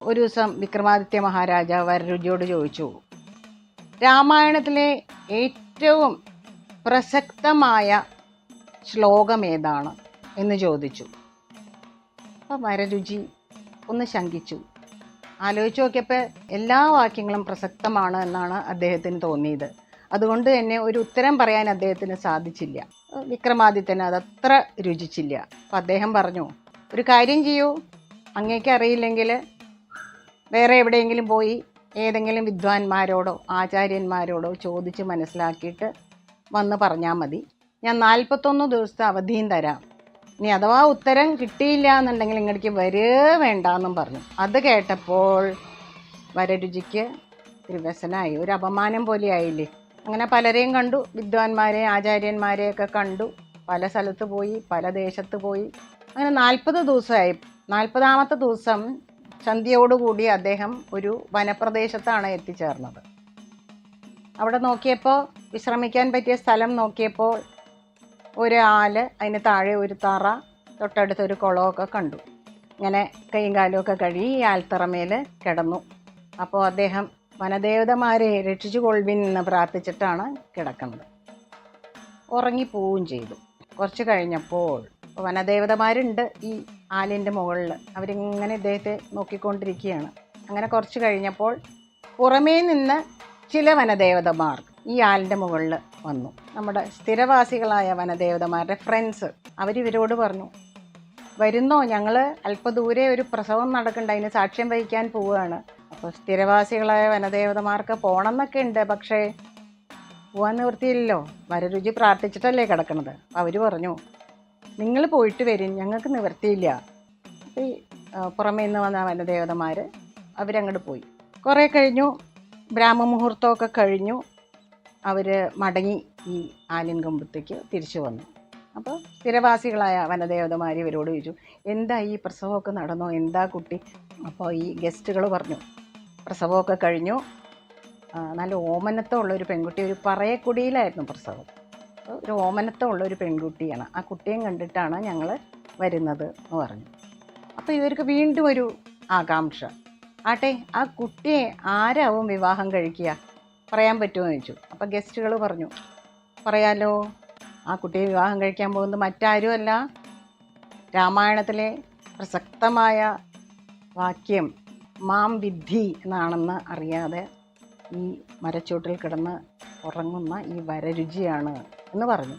ഒരു ദിവസം വിക്രമാദിത്യ മഹാരാജാവ് വരരുചിയോട് ചോദിച്ചു, രാമായണത്തിലെ ഏറ്റവും പ്രസക്തമായ ശ്ലോകം ഏതാണ് എന്ന് ചോദിച്ചു. അപ്പം വരരുചി ഒന്ന് ശങ്കിച്ചു. ആലോചിച്ച് നോക്കിയപ്പോൾ എല്ലാ വാക്യങ്ങളും പ്രസക്തമാണ് എന്നാണ് അദ്ദേഹത്തിന് തോന്നിയത്. അതുകൊണ്ട് തന്നെ ഒരു ഉത്തരം പറയാൻ അദ്ദേഹത്തിന് സാധിച്ചില്ല. വിക്രമാദിത്യന് അതത്ര രുചിച്ചില്ല. അപ്പം അദ്ദേഹം പറഞ്ഞു, ഒരു കാര്യം ചെയ്യൂ, അങ്ങേക്ക് അറിയില്ലെങ്കിൽ വേറെ എവിടെയെങ്കിലും പോയി ഏതെങ്കിലും വിദ്വാൻമാരോടോ ആചാര്യന്മാരോടോ ചോദിച്ച് മനസ്സിലാക്കിയിട്ട് വന്ന് പറഞ്ഞാൽ മതി. ഞാൻ 41 ദിവസത്തെ അവധിയും തരാം. ഇനി അഥവാ ഉത്തരം കിട്ടിയില്ല എന്നുണ്ടെങ്കിൽ ഇങ്ങോട്ടേക്ക് വരേ വേണ്ടെന്നും പറഞ്ഞു. അത് കേട്ടപ്പോൾ വരരുചിക്ക് ഒരു വ്യസനായി, ഒരു അപമാനം പോലെ ആയില്ലേ. അങ്ങനെ പലരെയും കണ്ടു, വിദ്വാൻമാരെയും ആചാര്യന്മാരെയൊക്കെ കണ്ടു, പല സ്ഥലത്ത് പോയി, പല ദേശത്ത് പോയി. അങ്ങനെ 40 ദിവസമായി. 40ാമത്തെ ദിവസം സന്ധ്യയോടുകൂടി അദ്ദേഹം ഒരു വനപ്രദേശത്താണ് എത്തിച്ചേർന്നത്. അവിടെ നോക്കിയപ്പോൾ, വിശ്രമിക്കാൻ പറ്റിയ സ്ഥലം നോക്കിയപ്പോൾ ഒരു ആല്, അതിന് താഴെ ഒരു തറ, തൊട്ടടുത്തൊരു കുളമൊക്കെ കണ്ടു. ഇങ്ങനെ കൈയും കാലുമൊക്കെ കഴുകി ഈ ആൽത്തറമേൽ കിടന്നു. അപ്പോൾ അദ്ദേഹം വനദേവതമാരെ രക്ഷിച്ചു കൊള്ളുവിൻ എന്ന് പ്രാർത്ഥിച്ചിട്ടാണ് കിടക്കുന്നത്. ഉറങ്ങിപ്പോവുകയും ചെയ്തു. കുറച്ച് കഴിഞ്ഞപ്പോൾ വനദേവതമാരുണ്ട് ഈ ആലിൻ്റെ മുകളിൽ. അവരിങ്ങനെ ഇദ്ദേഹത്തെ നോക്കിക്കൊണ്ടിരിക്കുകയാണ്. അങ്ങനെ കുറച്ച് കഴിഞ്ഞപ്പോൾ പുറമേ നിന്ന് ചില വനദേവതമാർ ഈ ആലിൻ്റെ മുകളിൽ വന്നു. നമ്മുടെ സ്ഥിരവാസികളായ വനദേവതമാരുടെ ഫ്രണ്ട്സ്. അവരിവരോട് പറഞ്ഞു, വരുന്നോ, ഞങ്ങൾ അല്പദൂരെ ഒരു പ്രസവം നടക്കുന്നുണ്ട്, അതിന് സാക്ഷ്യം വഹിക്കാൻ പോവുകയാണ്. അപ്പോൾ സ്ഥിരവാസികളായ വനദേവതമാർക്ക് പോകണം എന്നൊക്കെ ഉണ്ട്, പക്ഷേ പോകാൻ നിവൃത്തിയില്ലല്ലോ, വരരുചി പ്രാർത്ഥിച്ചിട്ടല്ലേ കിടക്കണത്. അവർ പറഞ്ഞു, നിങ്ങൾ പോയിട്ട് വരും, ഞങ്ങൾക്ക് നിവൃത്തിയില്ല. അപ്പോൾ ഈ പുറമേ നിന്ന് വന്ന വനദേവതമാർ അവരങ്ങോട്ട് പോയി. കുറേ കഴിഞ്ഞു, ബ്രാഹ്മമുഹൂർത്തമൊക്കെ കഴിഞ്ഞു. അവർ മടങ്ങി ഈ ആലിൻ കൊമ്പത്തേക്ക് തിരിച്ചു വന്നു. അപ്പോൾ സ്ഥിരവാസികളായ വനദേവതമാർ ഇവരോട് ചോദിച്ചു, എന്താ ഈ പ്രസവമൊക്കെ നടന്നോ, എന്താ കുട്ടി? അപ്പോൾ ഈ ഗസ്റ്റുകൾ പറഞ്ഞു, പ്രസവമൊക്കെ കഴിഞ്ഞു, നല്ല ഓമനത്തമുള്ളൊരു പെൺകുട്ടി, ഒരു പറയക്കുടിയിലായിരുന്നു പ്രസവം. ഒരു ഓമനത്തമുള്ളൊരു പെൺകുട്ടിയാണ്, ആ കുട്ടിയെ കണ്ടിട്ടാണ് ഞങ്ങൾ വരുന്നത് എന്ന് പറഞ്ഞു. അപ്പോൾ ഇവർക്ക് വീണ്ടും ഒരു ആകാംക്ഷ, ആട്ടെ ആ കുട്ടിയെ ആരാവും വിവാഹം കഴിക്കുക, പറയാൻ പറ്റുമോ എന്ന് ചോദിച്ചു. അപ്പോൾ ഗസ്റ്റുകൾ പറഞ്ഞു, പറയാലോ, ആ കുട്ടിയെ വിവാഹം കഴിക്കാൻ പോകുന്നത് മറ്റാരുമല്ല, രാമായണത്തിലെ പ്രസക്തമായ വാക്യം മാം വിദ്ധി എന്നാണെന്ന് അറിയാതെ ഈ മരച്ചോട്ടിൽ കിടന്ന് ഉറങ്ങുന്ന ഈ വരരുചിയാണ് എന്ന് പറഞ്ഞു.